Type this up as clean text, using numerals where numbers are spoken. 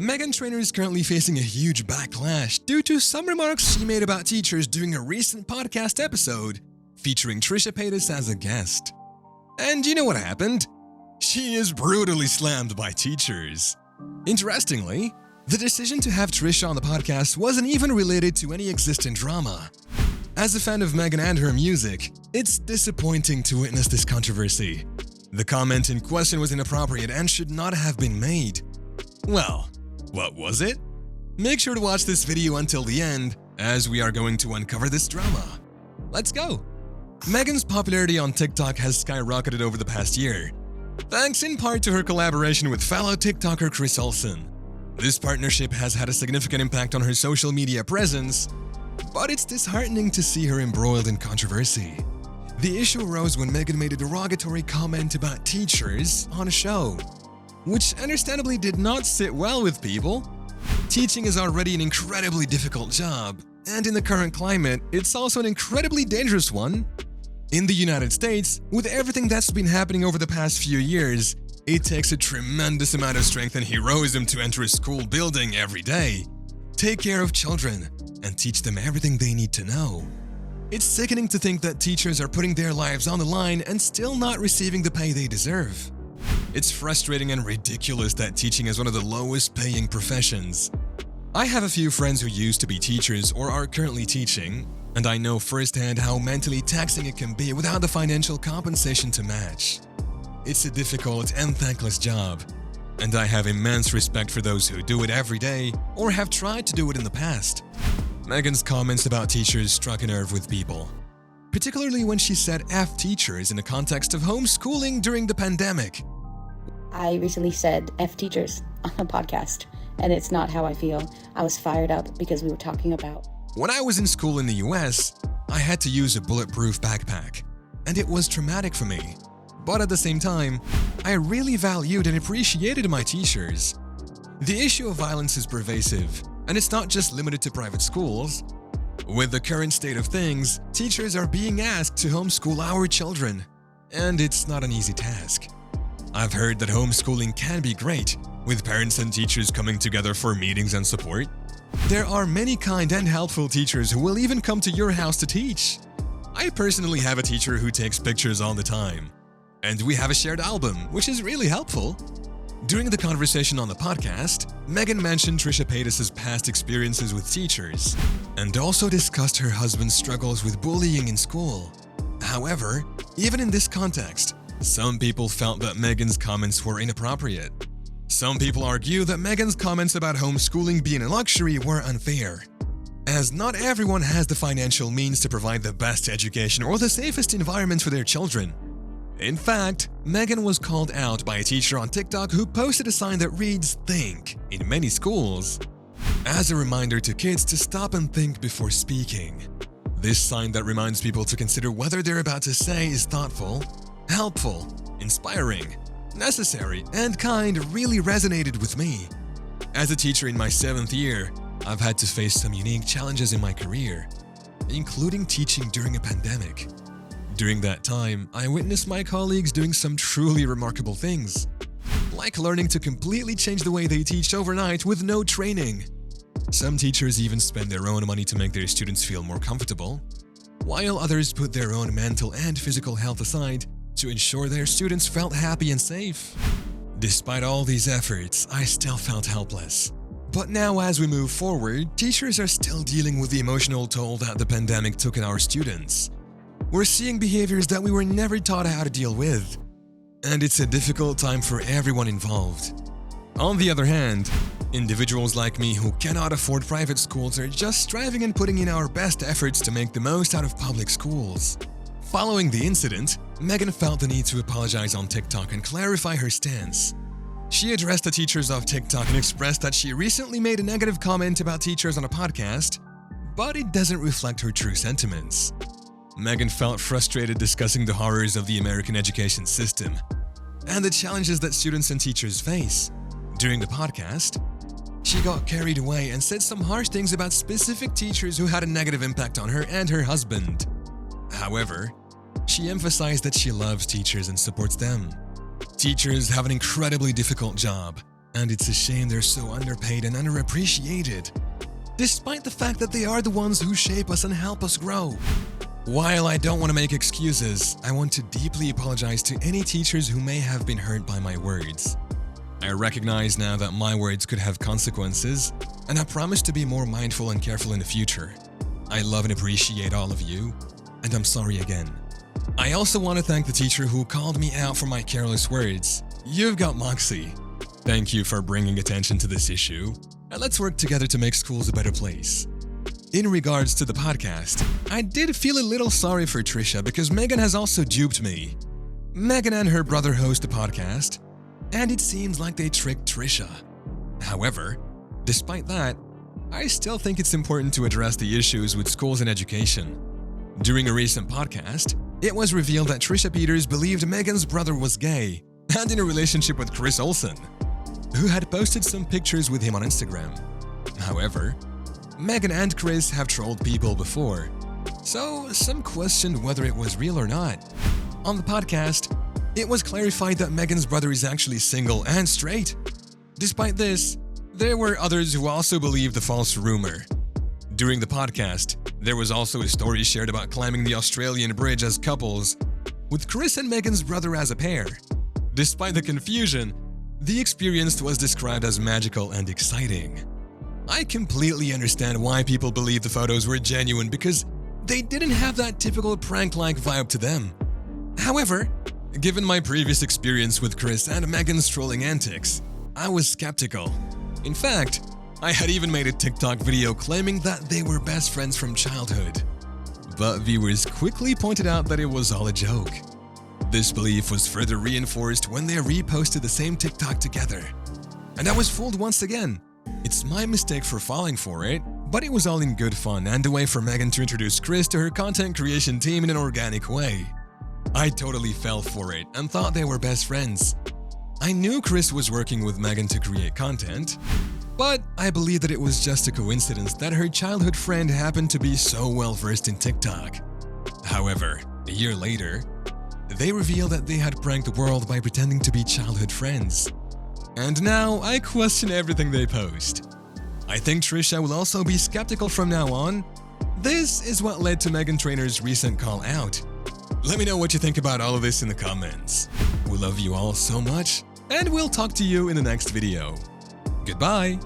Meghan Trainor is currently facing a huge backlash due to some remarks she made about teachers during a recent podcast episode featuring Trisha Paytas as a guest. And you know what happened? She is brutally slammed by teachers. Interestingly, the decision to have Trisha on the podcast wasn't even related to any existing drama. As a fan of Meghan and her music, it's disappointing to witness this controversy. The comment in question was inappropriate and should not have been made. Well, what was it? Make sure to watch this video until the end, as we are going to uncover this drama. Let's go! Meghan's popularity on TikTok has skyrocketed over the past year, thanks in part to her collaboration with fellow TikToker Chris Olsen. This partnership has had a significant impact on her social media presence, but it's disheartening to see her embroiled in controversy. The issue arose when Meghan made a derogatory comment about teachers on a show, which understandably did not sit well with people. Teaching is already an incredibly difficult job, and in the current climate, it's also an incredibly dangerous one. In the United States, with everything that's been happening over the past few years, it takes a tremendous amount of strength and heroism to enter a school building every day, take care of children, and teach them everything they need to know. It's sickening to think that teachers are putting their lives on the line and still not receiving the pay they deserve. It's frustrating and ridiculous that teaching is one of the lowest paying professions. I have a few friends who used to be teachers or are currently teaching, and I know firsthand how mentally taxing it can be without the financial compensation to match. It's a difficult and thankless job, and I have immense respect for those who do it every day or have tried to do it in the past. Meghan's comments about teachers struck a nerve with people, particularly when she said F teachers in the context of homeschooling during the pandemic. I recently said F teachers on a podcast, and it's not how I feel. I was fired up because we were talking about... When I was in school in the US, I had to use a bulletproof backpack, and it was traumatic for me. But at the same time, I really valued and appreciated my teachers. The issue of violence is pervasive, and it's not just limited to private schools. With the current state of things, teachers are being asked to homeschool our children, and it's not an easy task. I've heard that homeschooling can be great, with parents and teachers coming together for meetings and support. There are many kind and helpful teachers who will even come to your house to teach. I personally have a teacher who takes pictures all the time, and we have a shared album, which is really helpful. During the conversation on the podcast, Meghan mentioned Trisha Paytas' past experiences with teachers, and also discussed her husband's struggles with bullying in school. However, even in this context, some people felt that Meghan's comments were inappropriate. Some people argue that Meghan's comments about homeschooling being a luxury were unfair, as not everyone has the financial means to provide the best education or the safest environment for their children. In fact, Meghan was called out by a teacher on TikTok who posted a sign that reads "Think" in many schools, as a reminder to kids to stop and think before speaking. This sign that reminds people to consider whether they're about to say is thoughtful, helpful, inspiring, necessary, and kind really resonated with me. As a teacher in my 7th year, I've had to face some unique challenges in my career, including teaching during a pandemic. During that time, I witnessed my colleagues doing some truly remarkable things, like learning to completely change the way they teach overnight with no training. Some teachers even spend their own money to make their students feel more comfortable, while others put their own mental and physical health aside to ensure their students felt happy and safe. Despite all these efforts, I still felt helpless. But now as we move forward, teachers are still dealing with the emotional toll that the pandemic took on our students. We're seeing behaviors that we were never taught how to deal with, and it's a difficult time for everyone involved. On the other hand, individuals like me who cannot afford private schools are just striving and putting in our best efforts to make the most out of public schools. Following the incident, Meghan felt the need to apologize on TikTok and clarify her stance. She addressed the teachers of TikTok and expressed that she recently made a negative comment about teachers on a podcast, but it doesn't reflect her true sentiments. Meghan felt frustrated discussing the horrors of the American education system and the challenges that students and teachers face. During the podcast, she got carried away and said some harsh things about specific teachers who had a negative impact on her and her husband. However, she emphasized that she loves teachers and supports them. Teachers have an incredibly difficult job, And it's a shame they're so underpaid and underappreciated, despite the fact that they are the ones who shape us and help us grow. While I don't want to make excuses, I want to deeply apologize to any teachers who may have been hurt by my words. I recognize now that my words could have consequences, and I promise to be more mindful and careful in the future. I love and appreciate all of you, and I'm sorry again. I also want to thank the teacher who called me out for my careless words. You've got moxie. Thank you for bringing attention to this issue, and let's work together to make schools a better place. In regards to the podcast, I did feel a little sorry for Trisha because Meghan has also duped me. Meghan and her brother host a podcast, and it seems like they tricked Trisha. However, despite that, I still think it's important to address the issues with schools and education. During a recent podcast, it was revealed that Trisha Paytas believed Meghan's brother was gay and in a relationship with Chris Olsen, who had posted some pictures with him on Instagram. However, Meghan and Chris have trolled people before, so some questioned whether it was real or not. On the podcast, it was clarified that Meghan's brother is actually single and straight. Despite this, there were others who also believed the false rumor. During the podcast, there was also a story shared about climbing the Australian bridge as couples, with Chris and Meghan's brother as a pair. Despite the confusion, the experience was described as magical and exciting. I completely understand why people believe the photos were genuine because they didn't have that typical prank-like vibe to them. However, given my previous experience with Chris and Meghan's trolling antics, I was skeptical. In fact, I had even made a TikTok video claiming that they were best friends from childhood. But viewers quickly pointed out that it was all a joke. This belief was further reinforced when they reposted the same TikTok together. And I was fooled once again. It's my mistake for falling for it, but it was all in good fun and a way for Meghan to introduce Chris to her content creation team in an organic way. I totally fell for it and thought they were best friends. I knew Chris was working with Meghan to create content, but I believe that it was just a coincidence that her childhood friend happened to be so well versed in TikTok. However, a year later, they revealed that they had pranked the world by pretending to be childhood friends. And now I question everything they post. I think Trisha will also be skeptical from now on. This is what led to Meghan Trainor's recent call out. Let me know what you think about all of this in the comments. We love you all so much, and we'll talk to you in the next video. Goodbye!